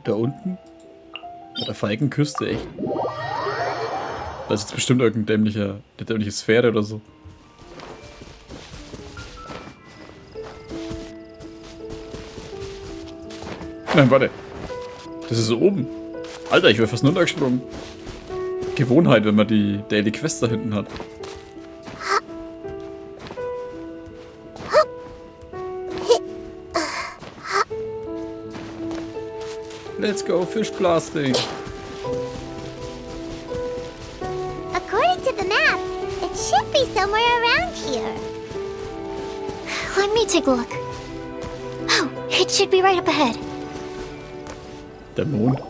Da unten? Bei der feigen Küste, echt. Das ist jetzt bestimmt eine dämliche Sphäre oder so. Nein, warte. Das ist oben. Alter, ich wäre fast runtergesprungen. Gewohnheit, wenn man die Daily Quest da hinten hat. Let's go fish blasting. According to the map, it should be somewhere around here. Let me take a look. Oh, it should be right up ahead. Der Mond.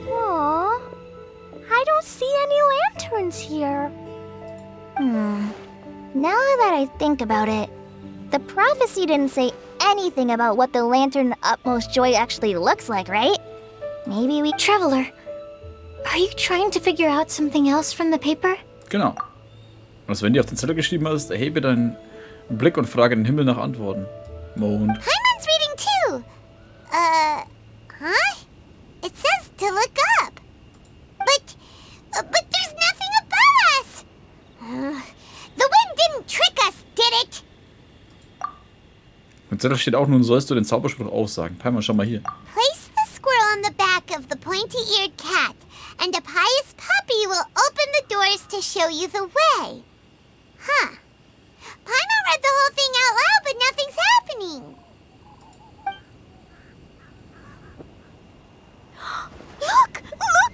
Aww. I don't see any lanterns here. Now that I think about it, the prophecy didn't say anything about what the lantern utmost joy actually looks like, right? Maybe we... Traveler, are you trying to figure out something else from the paper? Genau. Was Wendy auf den Zettel geschrieben hast, erhebe deinen Blick und frage den Himmel nach Antworten. Mond. Hyman's reading too. Huh? It says to look up. But there's nothing above us. The wind didn't trick us, did it? Im Zettel steht auch, nun sollst du den Zauberspruch aussagen. Paimon, schau mal hier. Place the squirrel on the back of the pointy-eared cat, and a pious puppy will open the doors to show you the way. Huh. Paimon read the whole thing out loud, but nothing's happening. Look!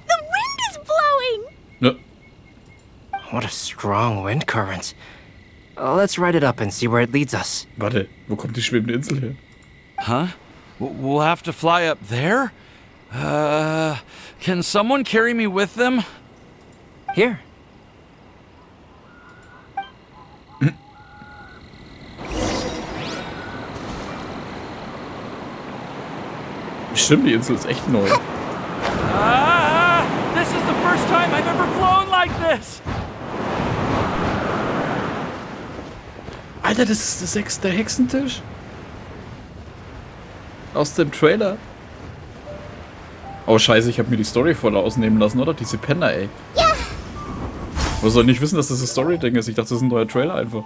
The wind is blowing! Ja. What a strong wind current. Let's ride it up and see where it leads us. Warte, wo kommt die schwebende Insel her? Huh? We'll have to fly up there? Can someone carry me with them? Here. Stimmt, die Insel ist echt neu. This is the first time I've ever flown like this! Alter, das ist der Hexentisch. Aus dem Trailer. Oh, scheiße, ich habe mir die Story voll ausnehmen lassen, oder? Diese Penner, ey. Ja! Was soll nicht wissen, dass das ein Story-Ding ist? Ich dachte, das ist ein neuer Trailer einfach.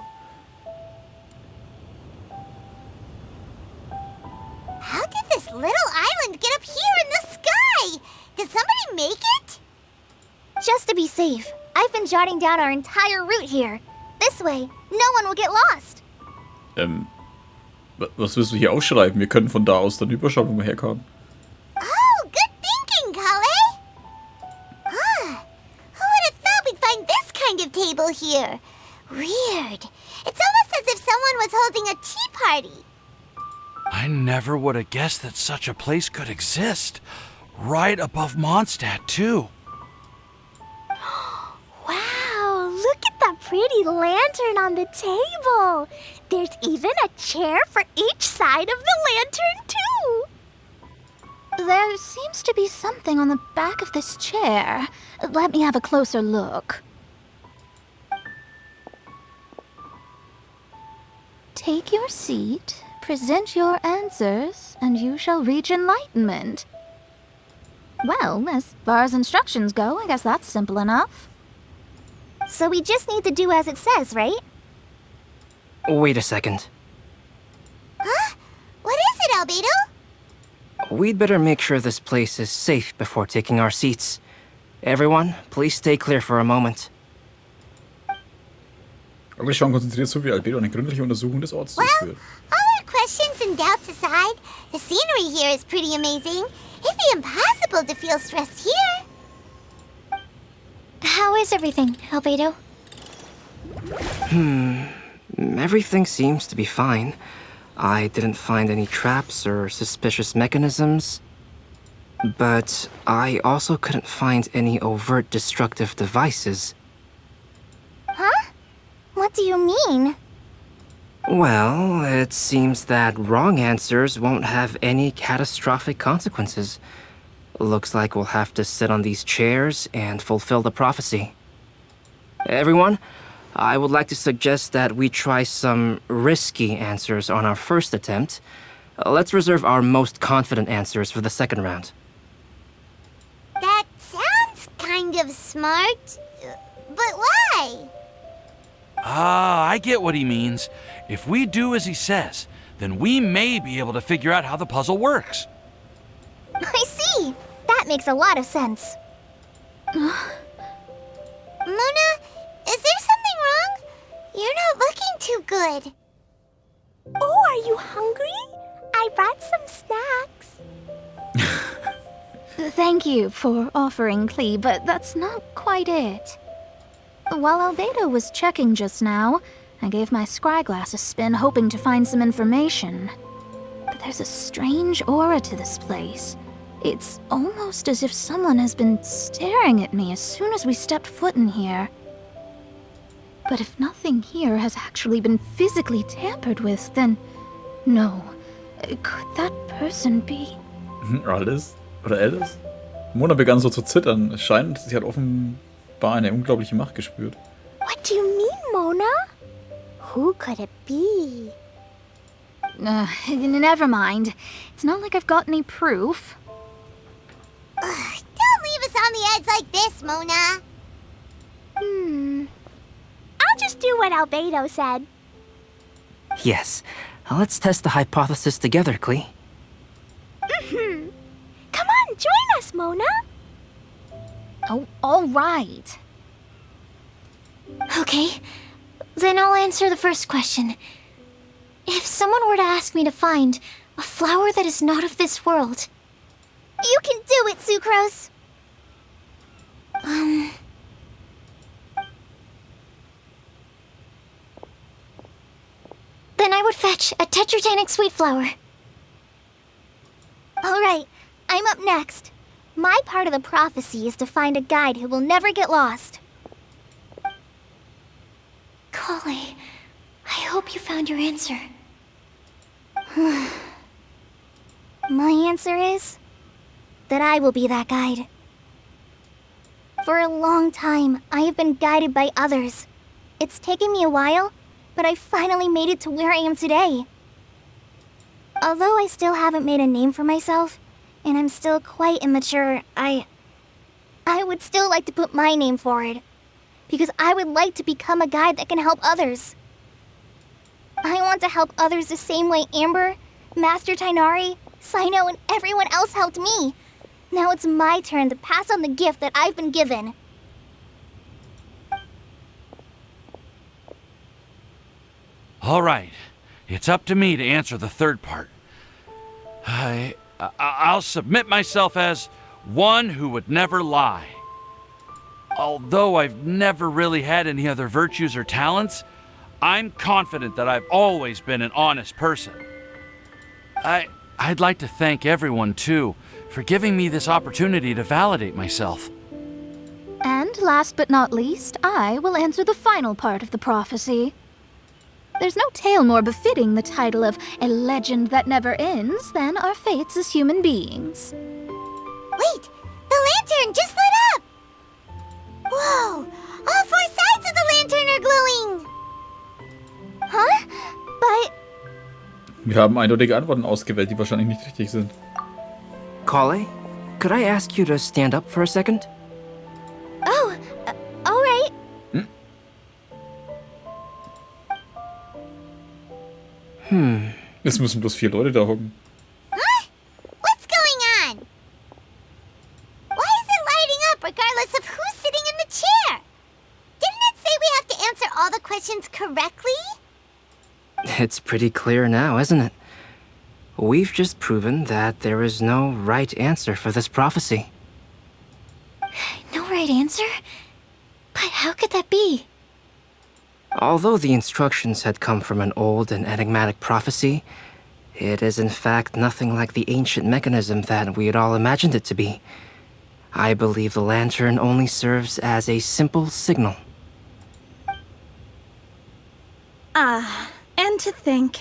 How did this little island get up here in the sky? Did somebody make it? Just to be safe, I've been jotting down our entire route here. This way, no one will get lost. Was willst du hier aufschreiben? Wir können von da aus dann überschauen, wo wir herkamen. Oh, good thinking, Kale. Who would have thought we'd find this kind of table here? Weird. It's almost as if someone was holding a tea party. I never would have guessed that such a place could exist. Right above Mondstadt, too. Wow, look at that pretty lantern on the table. There's even a chair for each side of the lantern, too. There seems to be something on the back of this chair. Let me have a closer look. Take your seat, present your answers, and you shall reach enlightenment. Well, as far as instructions go, I guess that's simple enough. So we just need to do as it says, right? Wait a second. Huh? What is it, Albedo? We'd better make sure this place is safe before taking our seats. Everyone, please stay clear for a moment. Aber ich war konzentriert, so wie Albedo eine gründliche Untersuchung des Orts Well, durchführt. all our questions and doubts aside, the scenery here is pretty amazing. It'd be impossible to feel stressed here. How is everything, Albedo? Everything seems to be fine. I didn't find any traps or suspicious mechanisms. But I also couldn't find any overt destructive devices. Huh? What do you mean? Well, it seems that wrong answers won't have any catastrophic consequences. Looks like we'll have to sit on these chairs and fulfill the prophecy. Everyone, I would like to suggest that we try some risky answers on our first attempt. Let's reserve our most confident answers for the second round. That sounds kind of smart. But why? Ah, I get what he means. If we do as he says, then we may be able to figure out how the puzzle works. I see. That makes a lot of sense. Mona, is there something wrong? You're not looking too good. Oh, are you hungry? I brought some snacks. Thank you for offering, Klee, but that's not quite it. While Albedo was checking just now, I gave my scryglass a spin hoping to find some information. But there's a strange aura to this place. It's almost as if someone has been staring at me as soon as we stepped foot in here. But if nothing here has actually been physically tampered with, then no. Could that person be? Alles? Oder Alice? Mona begann so zu zittern. Es scheint, sie hat offenbar eine unglaubliche Macht gespürt. What do you mean, Mona? Who could it be? Never mind. It's not like I've got any proof. Don't leave us on the edge like this, Mona. I'll just do what Albedo said. Yes, let's test the hypothesis together, Klee. Come on, join us, Mona. Oh, all right. Okay, then I'll answer the first question. If someone were to ask me to find a flower that is not of this world... You can do it, Sucrose. Then I would fetch a tetragenic sweet flower. All right, I'm up next. My part of the prophecy is to find a guide who will never get lost. Kale, I hope you found your answer. My answer is that I will be that guide. For a long time, I have been guided by others. It's taken me a while, but I finally made it to where I am today. Although I still haven't made a name for myself, and I'm still quite immature, I would still like to put my name forward, because I would like to become a guide that can help others. I want to help others the same way Amber, Master Tainari, Sino, and everyone else helped me. Now it's my turn to pass on the gift that I've been given. All right, it's up to me to answer the third part. I'll submit myself as one who would never lie. Although I've never really had any other virtues or talents, I'm confident that I've always been an honest person. I'd like to thank everyone, too, for giving me this opportunity to validate myself. And last but not least, I will answer the final part of the prophecy. There's no tale more befitting the title of a legend that never ends than our fates as human beings. Wait, the lantern just lit up! Whoa, all four sides of the lantern are glowing! Huh? But Wir haben eindeutige Antworten ausgewählt, die wahrscheinlich nicht richtig sind. Kale, could I ask you to stand up for a second? oh, all right. Es müssen bloß 4 Leute da hocken. Huh? What's going on? Why is it lighting up regardless of who's sitting in the chair? Didn't it say we have to answer all the questions correctly? It's pretty clear now, isn't it? We've just proven that there is no right answer for this prophecy. No right answer? But how could that be? Although the instructions had come from an old and enigmatic prophecy, it is in fact nothing like the ancient mechanism that we had all imagined it to be. I believe the lantern only serves as a simple signal. And to think,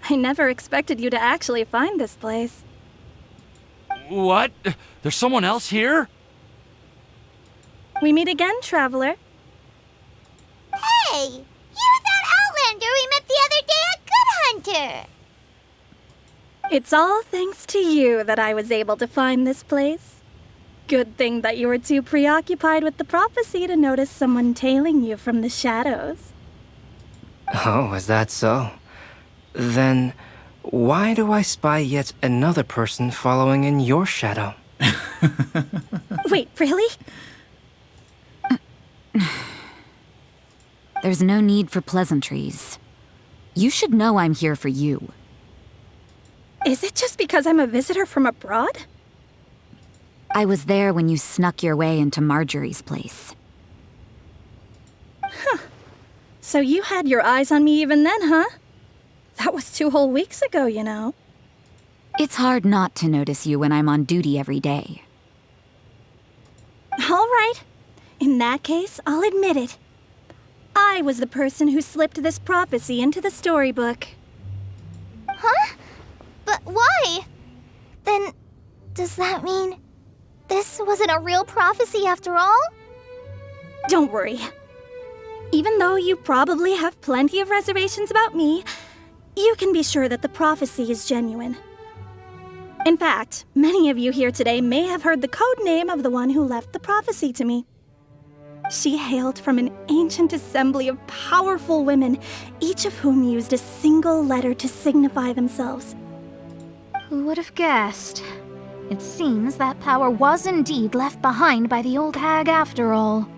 I never expected you to actually find this place. What? There's someone else here? We meet again, traveler. Hey, Hey! You're that Outlander we met the other day at Good Hunter! It's all thanks to you that I was able to find this place. Good thing that you were too preoccupied with the prophecy to notice someone tailing you from the shadows. Oh, is that so? Then, why do I spy yet another person following in your shadow? Wait, really? There's no need for pleasantries. You should know I'm here for you. Is it just because I'm a visitor from abroad? I was there when you snuck your way into Marjorie's place. So you had your eyes on me even then, huh? That was 2 whole weeks ago, you know. It's hard not to notice you when I'm on duty every day. All right. In that case, I'll admit it. I was the person who slipped this prophecy into the storybook. Huh? But why? Then, does that mean this wasn't a real prophecy after all? Don't worry. Even though you probably have plenty of reservations about me, you can be sure that the prophecy is genuine. In fact, many of you here today may have heard the code name of the one who left the prophecy to me. She hailed from an ancient assembly of powerful women, each of whom used a single letter to signify themselves. Who would have guessed? It seems that power was indeed left behind by the old hag after all.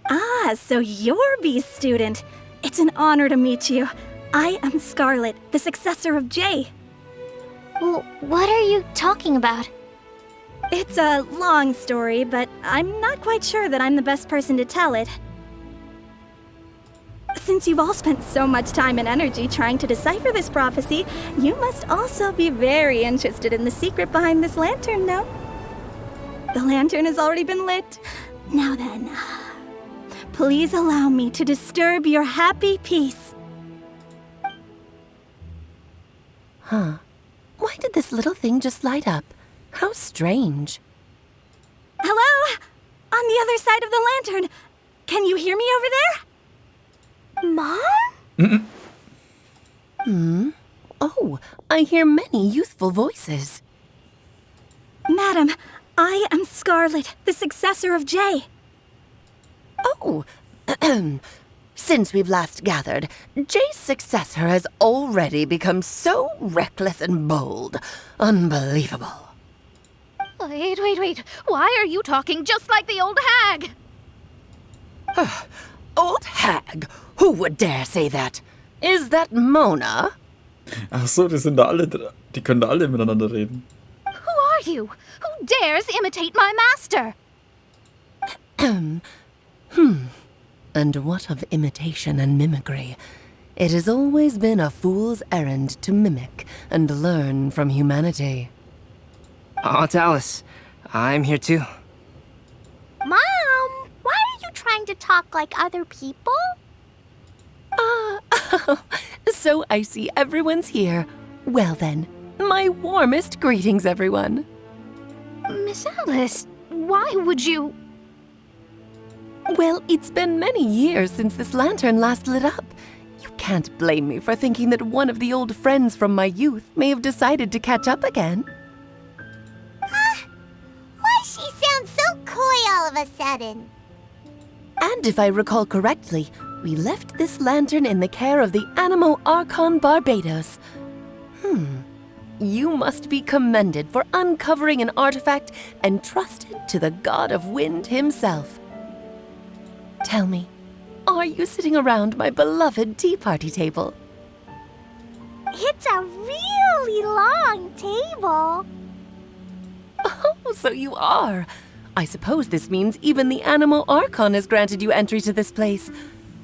Ah, so you're B's student. It's an honor to meet you. I am Scarlet, the successor of Jay. Well, what are you talking about? It's a long story, but I'm not quite sure that I'm the best person to tell it. Since you've all spent so much time and energy trying to decipher this prophecy, you must also be very interested in the secret behind this lantern, no? The lantern has already been lit. Now then, please allow me to disturb your happy peace. Huh. Why did this little thing just light up? How strange. Hello? On the other side of the lantern. Can you hear me over there? Mom? Oh, I hear many youthful voices. Madam, I am Scarlet, the successor of Jay. Oh, since we've last gathered, Jay's successor has already become so reckless and bold. Unbelievable. Wait. Why are you talking just like the old hag? Old hag? Who would dare say that? Is that Mona? Ach so, die können da alle miteinander reden. Who are you? Who dares imitate my master? And what of imitation and mimicry? It has always been a fool's errand to mimic and learn from humanity. Oh, it's Alice. I'm here too. Mom, why are you trying to talk like other people? So I see everyone's here. Well then, my warmest greetings, everyone. Miss Alice, why would you... Well, it's been many years since this lantern last lit up. You can't blame me for thinking that one of the old friends from my youth may have decided to catch up again. Why she sounds so coy all of a sudden? And if I recall correctly, we left this lantern in the care of the Animo Archon Barbados. You must be commended for uncovering an artifact entrusted to the god of wind himself. Tell me, are you sitting around my beloved tea party table? It's a really long table. Oh, so you are. I suppose this means even the Animo Archon has granted you entry to this place.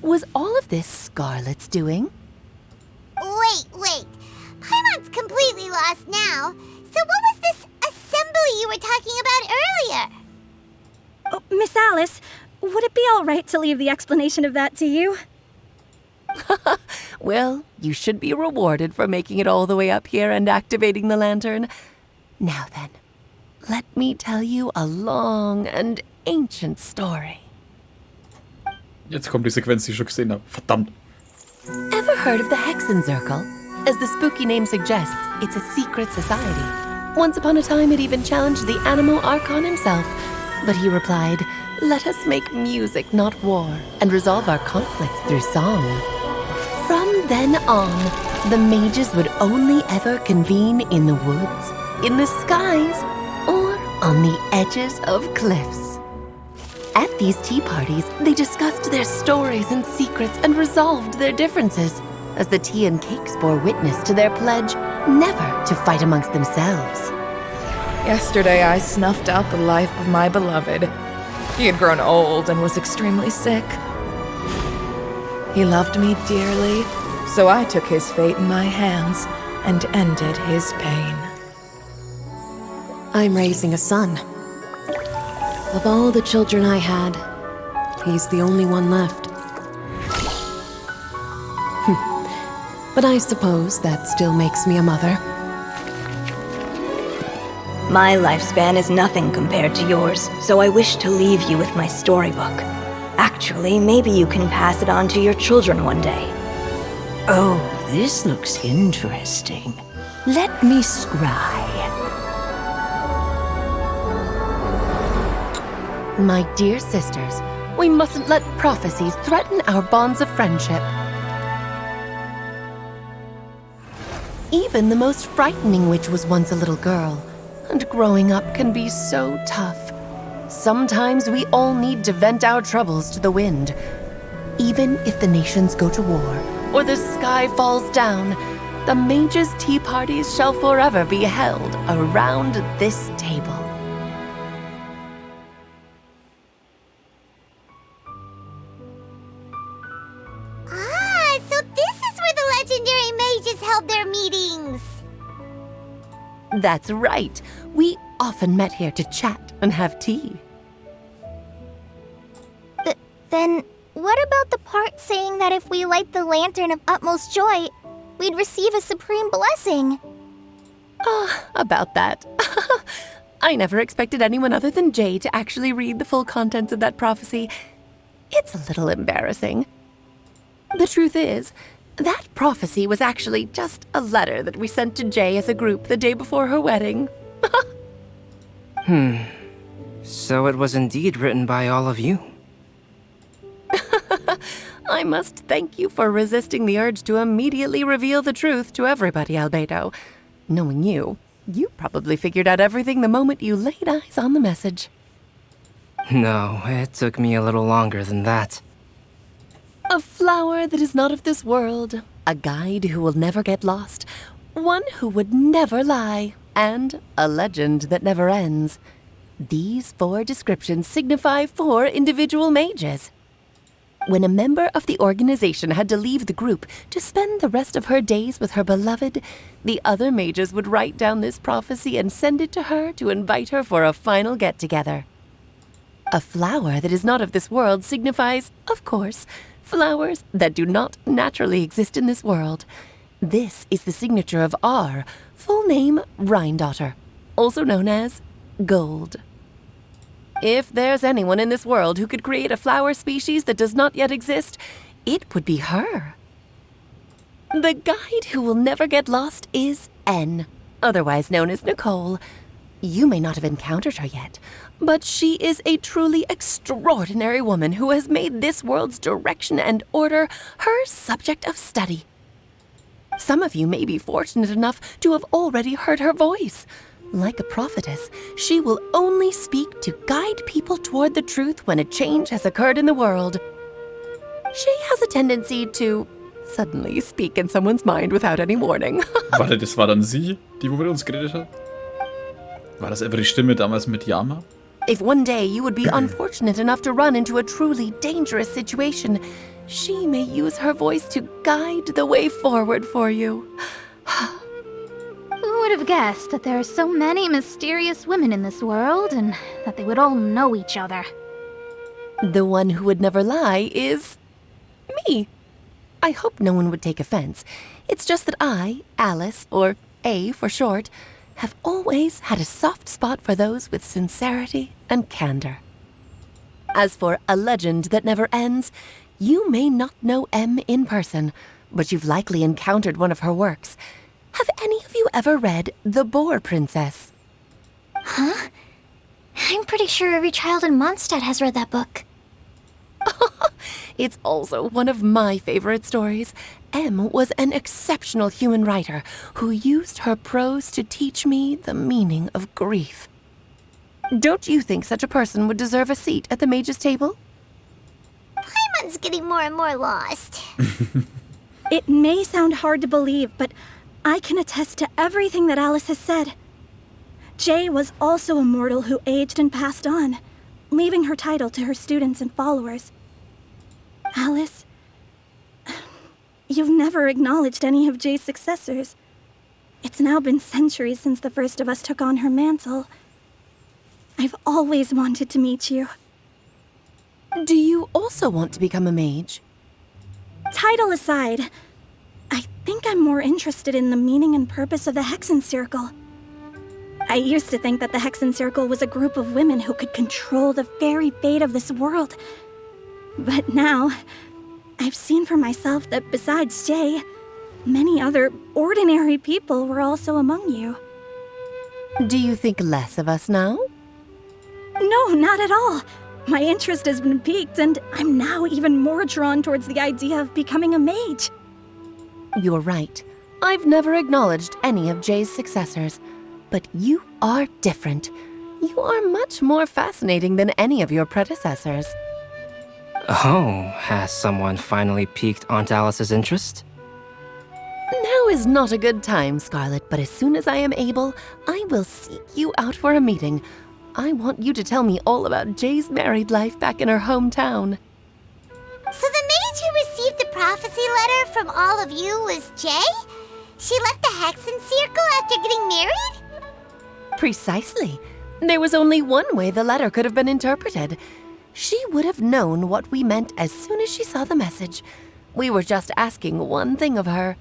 Was all of this Scarlet's doing? Wait. Paimon's completely lost now. So what was this assembly you were talking about earlier? Oh, Miss Alice, would it be all right to leave the explanation of that to you? Well, you should be rewarded for making it all the way up here and activating the lantern. Now then, let me tell you a long and ancient story. Jetzt kommt die Sequenz, die ich schon gesehen habe. Verdammt. Ever heard of the Hexen Circle? As the spooky name suggests, it's a secret society. Once upon a time, it even challenged the animal Archon himself. But he replied, "Let us make music, not war, and resolve our conflicts through song." From then on, the mages would only ever convene in the woods, in the skies, or on the edges of cliffs. At these tea parties, they discussed their stories and secrets and resolved their differences, as the tea and cakes bore witness to their pledge never to fight amongst themselves. Yesterday I snuffed out the life of my beloved. He had grown old and was extremely sick. He loved me dearly, so I took his fate in my hands and ended his pain. I'm raising a son. Of all the children I had, he's the only one left. But I suppose that still makes me a mother. My lifespan is nothing compared to yours, so I wish to leave you with my storybook. Actually, maybe you can pass it on to your children one day. Oh, this looks interesting. Let me scry. My dear sisters, we mustn't let prophecies threaten our bonds of friendship. Even the most frightening witch was once a little girl, and growing up can be so tough. Sometimes we all need to vent our troubles to the wind. Even if the nations go to war, or the sky falls down, the mages' tea parties shall forever be held around this table. Ah, so this is where the legendary mages held their meetings. That's right. We often met here to chat and have tea. Then, what about the part saying that if we light the lantern of utmost joy, we'd receive a supreme blessing? About that. I never expected anyone other than Jay to actually read the full contents of that prophecy. It's a little embarrassing. The truth is, that prophecy was actually just a letter that we sent to Jay as a group the day before her wedding. So it was indeed written by all of you. I must thank you for resisting the urge to immediately reveal the truth to everybody, Albedo. Knowing you, you probably figured out everything the moment you laid eyes on the message. No, it took me a little longer than that. A flower that is not of this world, a guide who will never get lost, one who would never lie, and a legend that never ends. These 4 descriptions signify 4 individual mages. When a member of the organization had to leave the group to spend the rest of her days with her beloved, the other mages would write down this prophecy and send it to her to invite her for a final get-together. A flower that is not of this world signifies, of course, flowers that do not naturally exist in this world. This is the signature of our full name, Rhindaughter, also known as Gold. If there's anyone in this world who could create a flower species that does not yet exist, it would be her. The guide who will never get lost is N, otherwise known as Nicole. You may not have encountered her yet, but she is a truly extraordinary woman who has made this world's direction and order her subject of study. Some of you may be fortunate enough to have already heard her voice. Like a prophetess, she will only speak to guide people toward the truth when a change has occurred in the world. She has a tendency to suddenly speak in someone's mind without any warning. Warte, das war dann sie, die wo mit uns geredet hat? War das etwa die Stimme damals mit Yama? If one day you would be unfortunate enough to run into a truly dangerous situation, she may use her voice to guide the way forward for you. Who would have guessed that there are so many mysterious women in this world and that they would all know each other? The one who would never lie is me. I hope no one would take offense. It's just that I, Alice, or A for short, have always had a soft spot for those with sincerity and candor. As for a legend that never ends, You may not know M in person, but you've likely encountered one of her works. Have any of you ever read The Boar Princess? Huh? I'm pretty sure every child in Mondstadt has read that book. It's also one of my favorite stories. M was an exceptional human writer who used her prose to teach me the meaning of grief. Don't you think such a person would deserve a seat at the mage's table? Paimon's getting more and more lost. It may sound hard to believe, but I can attest to everything that Alice has said. Jay was also a mortal who aged and passed on, leaving her title to her students and followers. Alice, you've never acknowledged any of Jay's successors. It's now been centuries since the first of us took on her mantle. I've always wanted to meet you. Do you also want to become a mage? Title aside, I think I'm more interested in the meaning and purpose of the Hexen Circle. I used to think that the Hexen Circle was a group of women who could control the very fate of this world. But now, I've seen for myself that besides Jay, many other ordinary people were also among you. Do you think less of us now? No, not at all. My interest has been piqued, and I'm now even more drawn towards the idea of becoming a mage. You're right. I've never acknowledged any of Jay's successors. But you are different. You are much more fascinating than any of your predecessors. Oh, has someone finally piqued Aunt Alice's interest? Now is not a good time, Scarlet, but as soon as I am able, I will seek you out for a meeting. I want you to tell me all about Jay's married life back in her hometown. So the mage who received the prophecy letter from all of you was Jay? She left the Hexen Circle after getting married? Precisely. There was only one way the letter could have been interpreted. She would have known what we meant as soon as she saw the message. We were just asking one thing of her.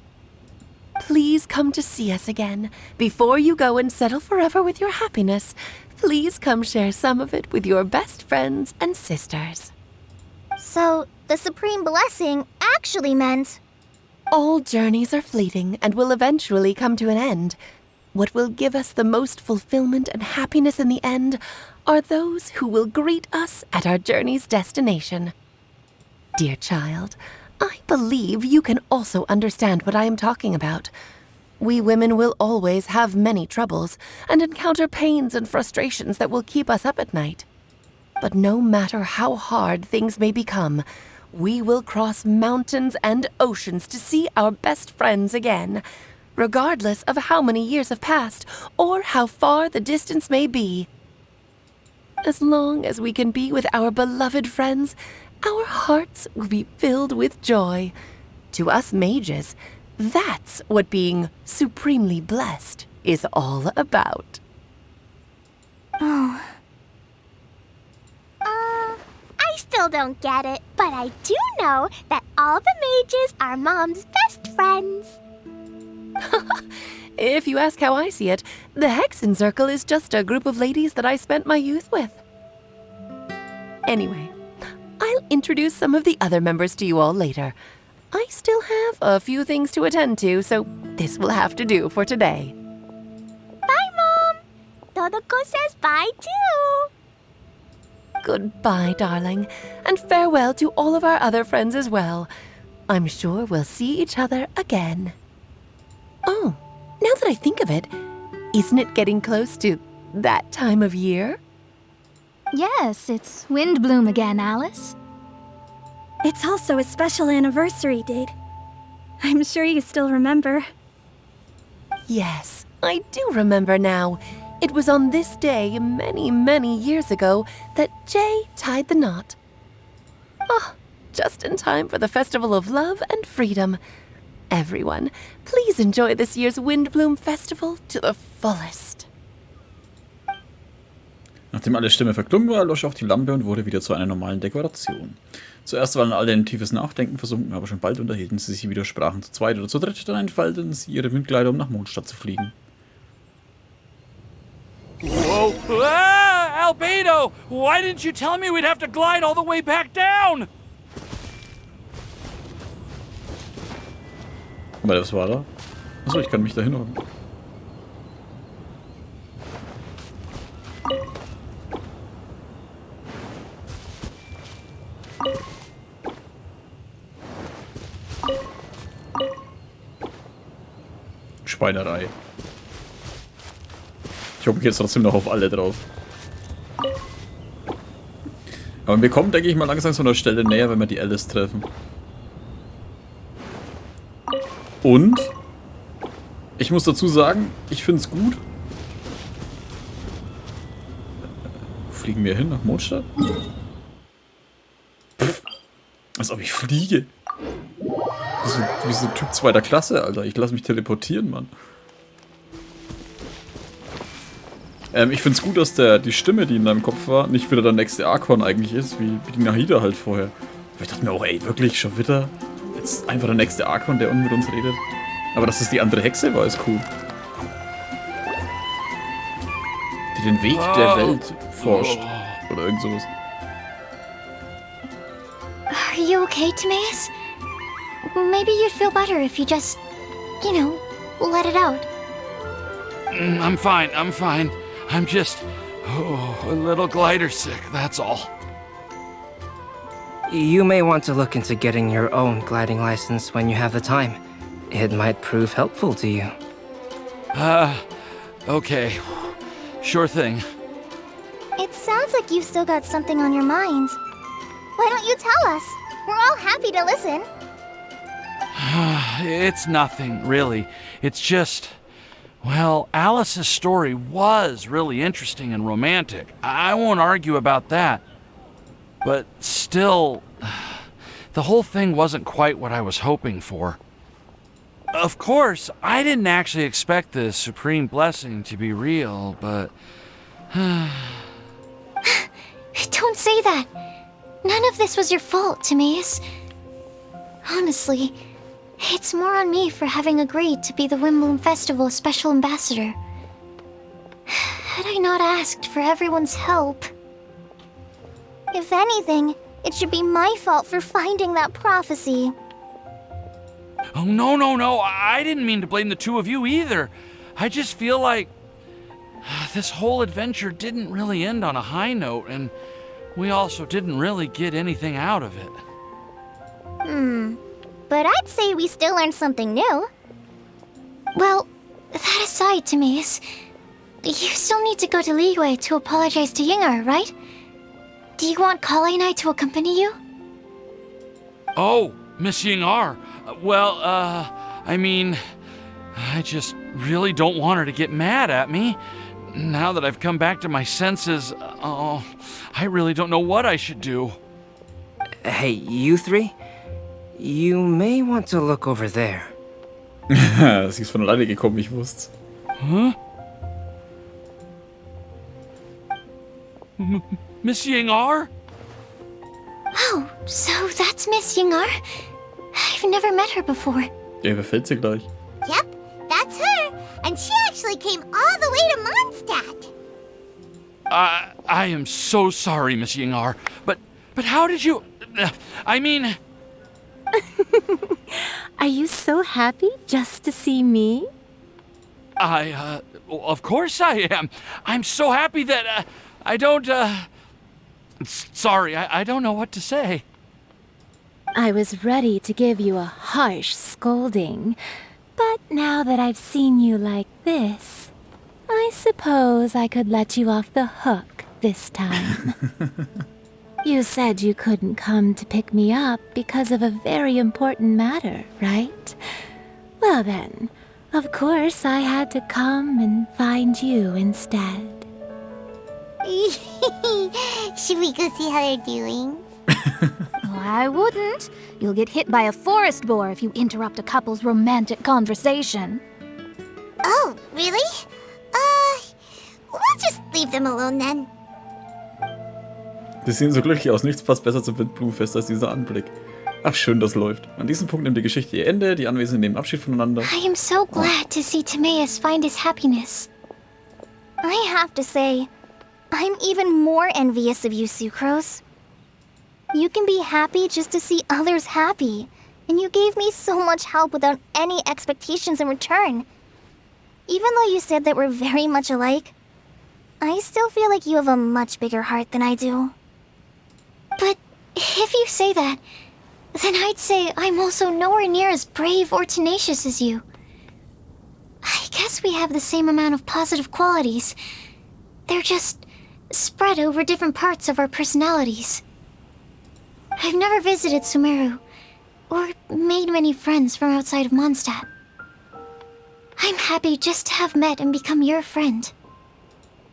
Please come to see us again. Before you go and settle forever with your happiness, please come share some of it with your best friends and sisters. So, the Supreme Blessing actually meant... All journeys are fleeting and will eventually come to an end. What will give us the most fulfillment and happiness in the end are those who will greet us at our journey's destination. Dear child, I believe you can also understand what I am talking about. We women will always have many troubles and encounter pains and frustrations that will keep us up at night. But no matter how hard things may become, we will cross mountains and oceans to see our best friends again, regardless of how many years have passed or how far the distance may be. As long as we can be with our beloved friends, our hearts will be filled with joy. To us mages, that's what being supremely blessed is all about. Oh. I still don't get it, but I do know that all the mages are Mom's best friends. If you ask how I see it, the Hexen Circle is just a group of ladies that I spent my youth with. Anyway, I'll introduce some of the other members to you all later. I still have a few things to attend to, so this will have to do for today. Bye, Mom. Todoko says bye, too. Goodbye, darling, and farewell to all of our other friends as well. I'm sure we'll see each other again. Oh, now that I think of it, isn't it getting close to that time of year? Yes, it's wind bloom again, Alice. It's also a special anniversary date. I'm sure you still remember. Yes, I do remember now. It was on this day many, many years ago that Jay tied the knot. Ah, just in time for the Festival of Love and Freedom. Everyone, please enjoy this year's Windblume Festival to the fullest. Nachdem alle Stimme verklungen war, erlosch auch die Lampe und wurde wieder zu einer normalen Dekoration. Zuerst waren alle in tiefes Nachdenken versunken, aber schon bald unterhielten sie sich wieder, sprachen zu zweit oder zu dritt, dann entfalteten sie ihre Windkleider, um nach Mondstadt zu fliegen. Whoa! Ah, Albedo! Why didn't you tell me we'd have to glide all the way back down? Warte, was war da? Achso, ich kann mich da hinhocken. Schweinerei. Ich hoffe jetzt trotzdem noch auf alle drauf. Aber wir kommen, denke ich mal, langsam so einer Stelle näher, wenn wir die Alice treffen. Und ich muss dazu sagen, ich finde es gut. Fliegen wir hin nach Mondstadt? Pff, als ob ich fliege. Wie so Typ 2. Klasse, Alter. Ich lasse mich teleportieren, Mann. Ich finde es gut, dass die Stimme, die in deinem Kopf war, nicht wieder der nächste Archon eigentlich ist, wie die Nahida halt vorher. Aber ich dachte mir auch, ey, wirklich, schon wieder? Jetzt einfach der nächste Archon, der mit uns redet. Aber dass es die andere Hexe war, ist cool. Die den Weg der Welt forscht. Oder irgend sowas. Are you okay, Timaeus? Maybe you'd feel better if you just, you know, let it out. I'm fine. I'm just a little glider sick, that's all. You may want to look into getting your own gliding license when you have the time. It might prove helpful to you. Okay. Sure thing. It sounds like you've still got something on your mind. Why don't you tell us? We're all happy to listen. It's nothing, really. It's just... Well, Alice's story was really interesting and romantic. I won't argue about that. But still, the whole thing wasn't quite what I was hoping for. Of course, I didn't actually expect the supreme blessing to be real, but... Don't say that. None of this was your fault, Timaeus. Honestly, it's more on me for having agreed to be the Wimbloom Festival Special Ambassador. Had I not asked for everyone's help... If anything, it should be my fault for finding that prophecy. Oh, no. I didn't mean to blame the two of you either. I just feel like... this whole adventure didn't really end on a high note, and we also didn't really get anything out of it. But I'd say we still learned something new. Well, that aside, Timaeus, you still need to go to Liyue to apologize to Yinger, right? Do you want Kale and I to accompany you? Oh, Miss Yinger. Well, I mean, I just really don't want her to get mad at me. Now that I've come back to my senses, I really don't know what I should do. Hey, you three? You may want to look over there. Sie ist von alleine gekommen, ich wusste. Huh? Miss Yinger? Oh, so that's Miss Yinger? I've never met her before. Ja, überfällt sie gleich. Yep, that's her. And she actually came all the way to Mondstadt. I am so sorry, Miss Yinger. But how did you... I mean... Are you so happy just to see me? Of course I am. I'm so happy that, I don't, sorry, I don't know what to say. I was ready to give you a harsh scolding, but now that I've seen you like this, I suppose I could let you off the hook this time. You said you couldn't come to pick me up because of a very important matter, right? Well then, of course I had to come and find you instead. Should we go see how they're doing? Oh, I wouldn't. You'll get hit by a forest boar if you interrupt a couple's romantic conversation. Oh, really? We'll just leave them alone then. Sie sehen so glücklich aus. Nichts passt besser zum Windblumenfest als dieser Anblick. Ach, schön, das läuft. An diesem Punkt nimmt die Geschichte ihr Ende. Die Anwesenden nehmen Abschied voneinander. I am so glad to see Timaeus find his happiness. I have to say, I'm even more envious of you, Sucrose. You can be happy just to see others happy, and you gave me so much help without any expectations in return. Even though you said that we're very much alike, I still feel like you have a much bigger heart than I do. But if you say that, then I'd say I'm also nowhere near as brave or tenacious as you. I guess we have the same amount of positive qualities. They're just spread over different parts of our personalities. I've never visited Sumeru, or made many friends from outside of Mondstadt. I'm happy just to have met and become your friend.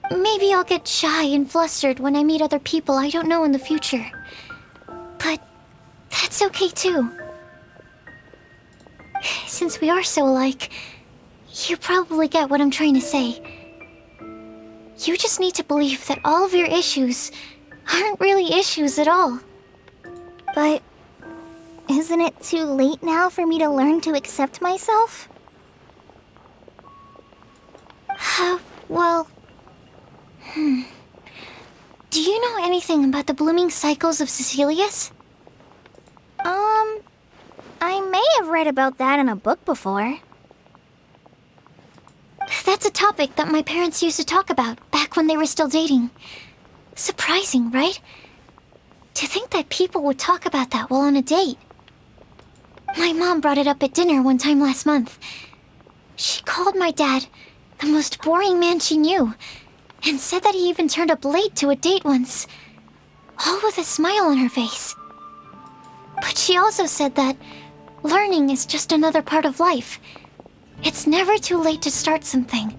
Maybe I'll get shy and flustered when I meet other people I don't know in the future. But that's okay too. Since we are so alike, you probably get what I'm trying to say. You just need to believe that all of your issues aren't really issues at all. But isn't it too late now for me to learn to accept myself? Well... Do you know anything about the blooming cycles of Cecilius? I may have read about that in a book before. That's a topic that my parents used to talk about back when they were still dating. Surprising, right? To think that people would talk about that while on a date. My mom brought it up at dinner one time last month. She called my dad the most boring man she knew, and said that he even turned up late to a date once, all with a smile on her face. But she also said that learning is just another part of life. It's never too late to start something,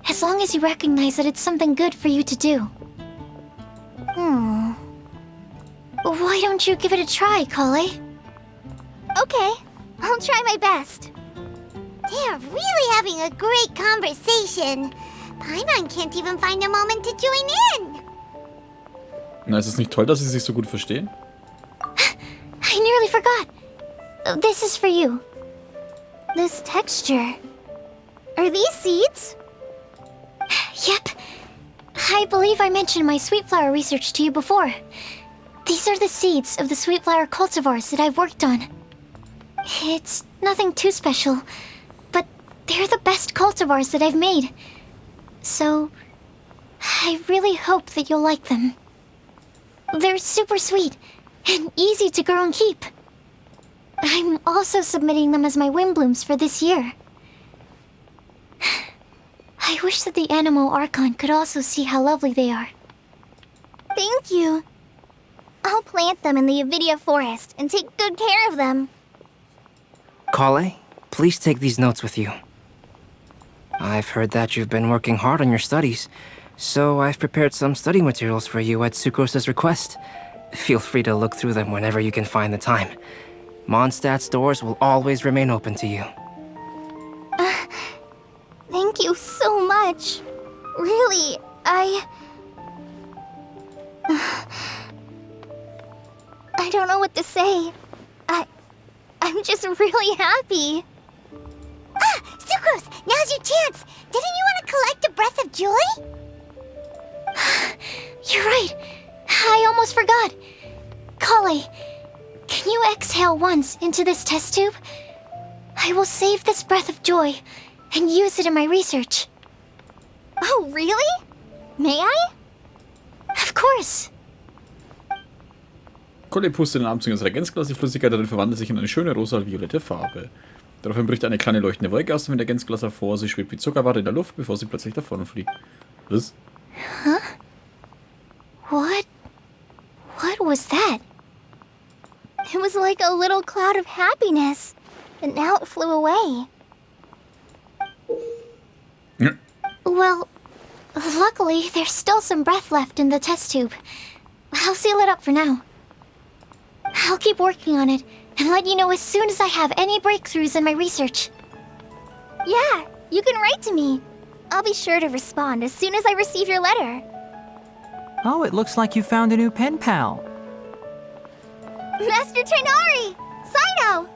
as long as you recognize that it's something good for you to do. Why don't you give it a try, Kale? Okay, I'll try my best. They are really having a great conversation. Paimon can't even find a moment to join in. Na, ist es nicht toll, dass sie sich so gut verstehen? I nearly forgot. This is for you. This texture. Are these seeds? Yep. I believe I mentioned my sweet flower research to you before. These are the seeds of the sweet flower cultivars that I've worked on. It's nothing too special, but they're the best cultivars that I've made. So, I really hope that you'll like them. They're super sweet and easy to grow and keep. I'm also submitting them as my wind blooms for this year. I wish that the Animo Archon could also see how lovely they are. Thank you. I'll plant them in the Avidia forest and take good care of them. Kale, please take these notes with you. I've heard that you've been working hard on your studies, so I've prepared some study materials for you at Sucrose's request. Feel free to look through them whenever you can find the time. Mondstadt's doors will always remain open to you. Thank you so much. Really, I don't know what to say. I'm just really happy. Ah, Sucrose, now's your chance. Didn't you want to collect a breath of joy? You're right. I almost forgot. Kale, can you exhale once into this test tube? I will save this breath of joy and use it in my research. Oh, really? May I? Of course. Kale pustet den Atemzug ins Reagenzglas, die Flüssigkeit darin verwandelt sich in eine schöne rosa-violette Farbe. Daraufhin bricht eine kleine leuchtende Wolke aus dem Reagenzglas hervor, sie schwebt wie Zuckerwatte in der Luft, bevor sie plötzlich davonfliegt. Was? Huh? What was that? It was like a little cloud of happiness, but now it flew away. Well, luckily, there's still some breath left in the test tube. I'll seal it up for now. I'll keep working on it and let you know as soon as I have any breakthroughs in my research. Yeah, you can write to me. I'll be sure to respond as soon as I receive your letter. Oh, it looks like you found a new pen pal. Master Tainari! Saito!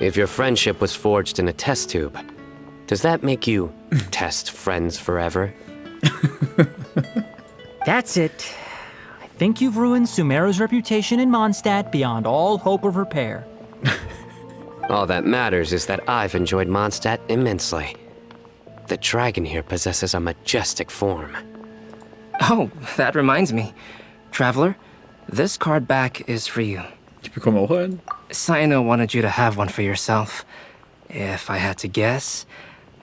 If your friendship was forged in a test tube, does that make you test friends forever? That's it. I think you've ruined Sumeru's reputation in Mondstadt beyond all hope of repair. All that matters is that I've enjoyed Mondstadt immensely. The dragon here possesses a majestic form. Oh, that reminds me. Traveler, this card back is for you. Ich bekomme auch einen. Saino wanted you to have one for yourself. If I had to guess,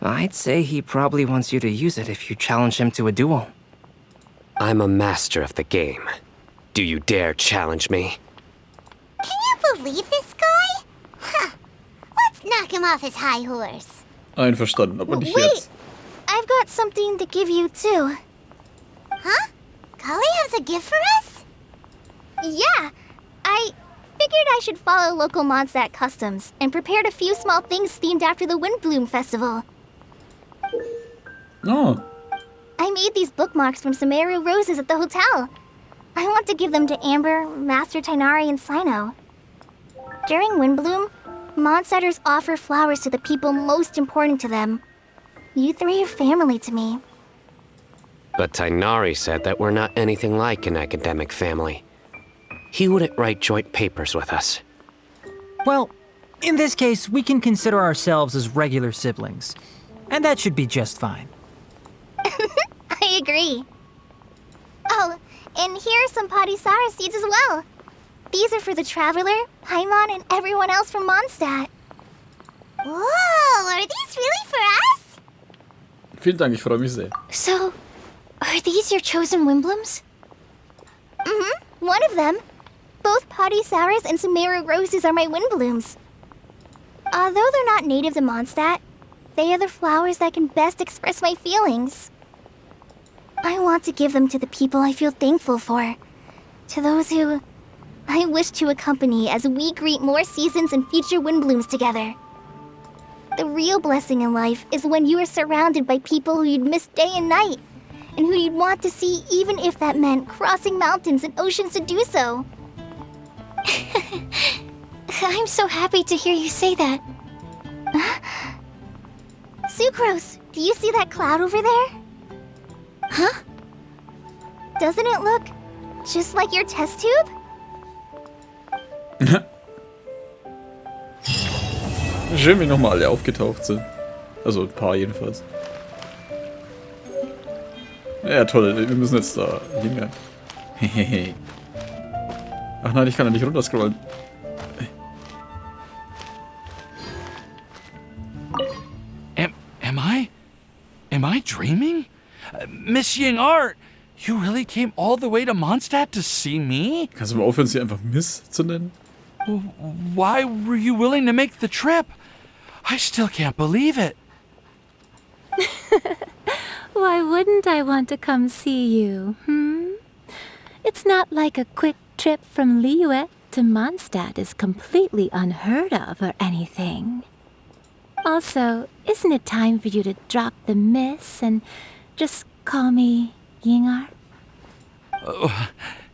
I'd say he probably wants you to use it if you challenge him to a duel. I'm a master of the game. Do you dare challenge me? Can you believe this guy? Huh. Let's knock him off his high horse. Einverstanden, aber nicht Wait, jetzt. I've got something to give you too. Huh? Kali has a gift for us? Yeah, I figured I should follow local Mondstadt customs and prepared a few small things themed after the Windbloom Festival. Oh. I made these bookmarks from some aerial roses at the hotel. I want to give them to Amber, Master Tighnari, and Saino. During Windbloom, Mondstadters offer flowers to the people most important to them. You three are family to me. But Tighnari said that we're not anything like an academic family. He wouldn't write joint papers with us. Well, in this case, we can consider ourselves as regular siblings. And that should be just fine. I agree. Oh, and here are some Padisara seeds as well. These are for the Traveler, Paimon, and everyone else from Mondstadt. Whoa, are these really for us? Vielen Dank, ich freue mich sehr. So, are these your chosen Windblooms? Mm-hmm, one of them. Both Padisaras and Sumeru roses are my Windblooms. Although they're not native to Mondstadt, they are the flowers that can best express my feelings. I want to give them to the people I feel thankful for. To those who I wish to accompany as we greet more seasons and future Windblooms together. The real blessing in life is when you are surrounded by people who you'd miss day and night, and who you'd want to see even if that meant crossing mountains and oceans to do so. I'm so happy to hear you say that. Sucrose, do you see that cloud over there? Huh? Doesn't it look just like your test tube? Schön, wie nochmal alle aufgetaucht sind. Also ein paar jedenfalls. Ja, toll, wir müssen jetzt da hingehen. Hehehe. Ach nein, ich kann da nicht runterscrollen. Am I dreaming? Miss Ying-Art, you really came all the way to Mondstadt to see me? Kannst du mal aufhören, sie einfach Miss zu nennen? Why were you willing to make the trip? I still can't believe it. Why wouldn't I want to come see you, It's not like a quick trip from Liyue to Mondstadt is completely unheard of or anything. Also, isn't it time for you to drop the miss and just call me Ying-Ar?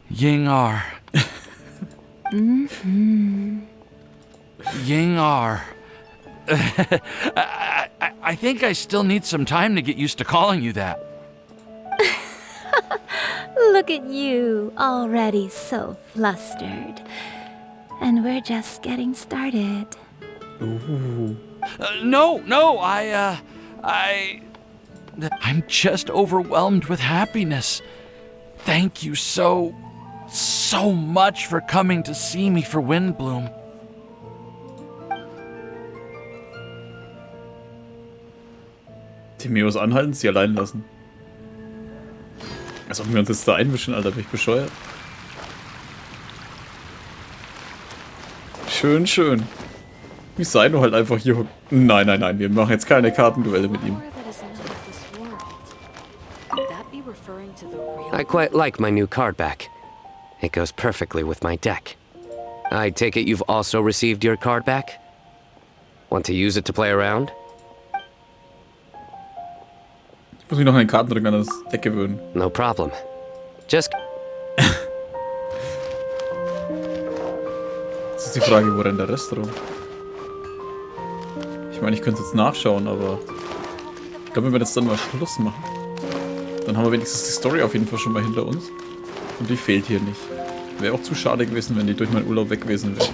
Ying-Ar. Ying-Ar. I think I still need some time to get used to calling you that. Look at you, already so flustered. And we're just getting started. Ooh. No, I'm just overwhelmed with happiness. Thank you so much for coming to see me for Windbloom. Timeos anhalten, sie allein lassen. Als ob wir uns jetzt da einmischen, Alter, bin ich bescheuert. Schön, schön. Wie Saino halt einfach hier hockt. Nein, nein, nein, wir machen jetzt keine Kartenduelle mit ihm. I quite like my new card back. It goes perfectly with my deck. I take it you've also received your card back? Want to use it to play around? Ich muss mich noch an den Kartendrücken an das Deck gewöhnen. No problem. Just... Jetzt ist die Frage, wo rennt der Rest rum? Ich meine, ich könnte jetzt nachschauen, aber ich glaube, wir werden jetzt dann mal Schluss machen. Dann haben wir wenigstens die Story auf jeden Fall schon mal hinter uns. Und die fehlt hier nicht. Wäre auch zu schade gewesen, wenn die durch meinen Urlaub weg gewesen wäre.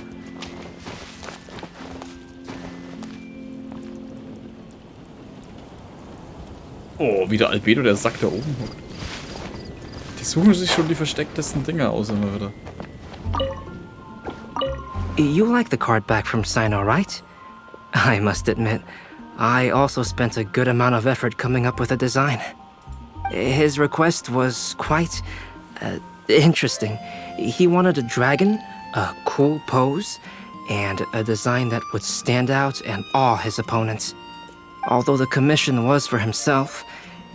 Oh, wieder Albedo, der Sack da oben hockt. Die suchen sich schon die verstecktesten Dinger aus immer wieder. You like the card back from Sino, right? I must admit, I also spent a good amount of effort coming up with a design. His request was quite interesting. He wanted a dragon, a cool pose, and a design that would stand out and awe his opponents. Although the commission was for himself,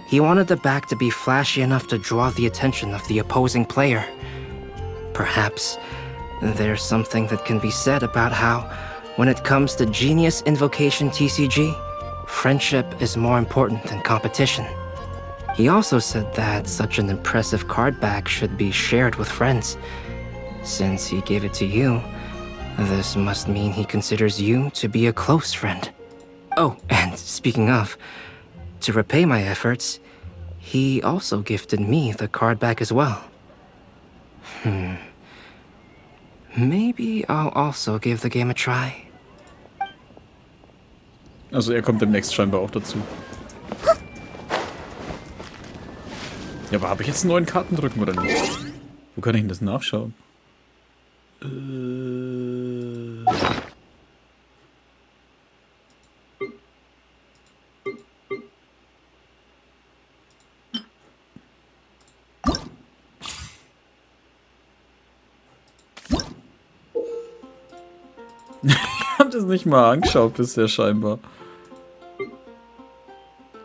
he wanted the back to be flashy enough to draw the attention of the opposing player. Perhaps there's something that can be said about how, when it comes to Genius Invocation TCG, friendship is more important than competition. He also said that such an impressive card back should be shared with friends. Since he gave it to you, this must mean he considers you to be a close friend. Oh, and speaking of, to repay my efforts, he also gifted me the card back as well. Maybe I'll also give the game a try. Also er kommt demnächst scheinbar auch dazu. Ja, aber habe ich jetzt einen neuen Kartendrücken oder nicht? Wo kann ich denn das nachschauen? Ich habe das nicht mal angeschaut bisher scheinbar.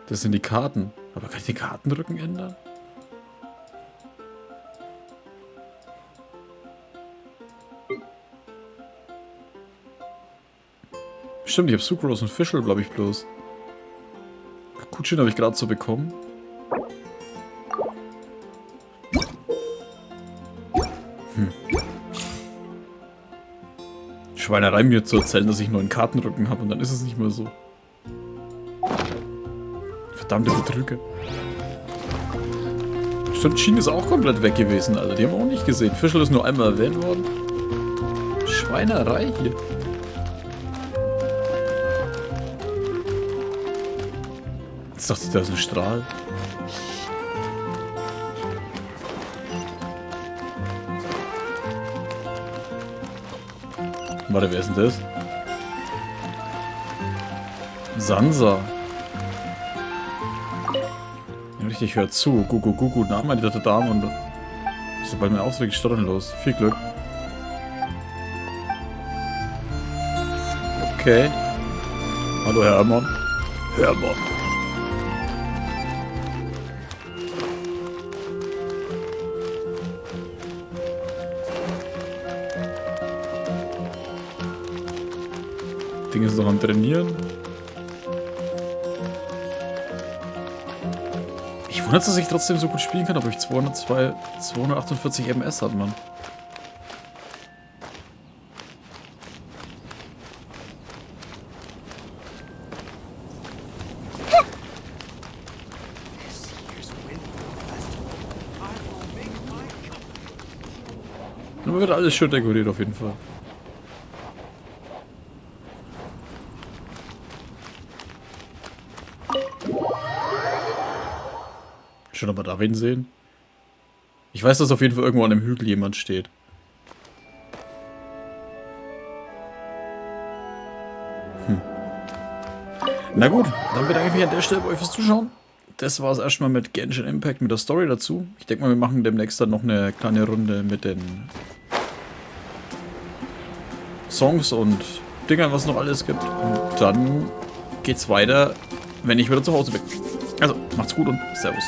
Das sind die Karten. Aber kann ich den Kartendrücken ändern? Stimmt, ich habe Sucrose und Fischl, glaube ich, bloß. Kutschin habe ich gerade so bekommen. Schweinerei, mir zu erzählen, dass ich einen neuen Kartenrücken habe und dann ist es nicht mehr so. Verdammte Betrüger. Stimmt, Shin ist auch komplett weg gewesen, Alter. Die haben wir auch nicht gesehen. Fischl ist nur einmal erwähnt worden. Schweinerei hier. Jetzt dachte ich, da ist ein Strahl. Warte, wer ist denn das? Sansa. Ja, richtig, hört zu. Gugu, Name die dritte Dame und sobald mein Auftrag stottern los. Viel Glück. Okay. Hallo, Hermann. Hermann. Ding ist noch am Trainieren. Ich wundere, dass ich trotzdem so gut spielen kann, aber ich 248 MS hat, Mann. Aber wird alles schön dekoriert auf jeden Fall. Schon aber da wen sehen? Ich weiß, dass auf jeden Fall irgendwo an dem Hügel jemand steht. Na gut, dann bedanke ich mich an der Stelle bei euch fürs Zuschauen. Das war es erstmal mit Genshin Impact, mit der Story dazu. Ich denke mal, wir machen demnächst dann noch eine kleine Runde mit den Songs und Dingern, was noch alles gibt. Und dann geht's weiter, wenn ich wieder zu Hause bin. Also, macht's gut und Servus.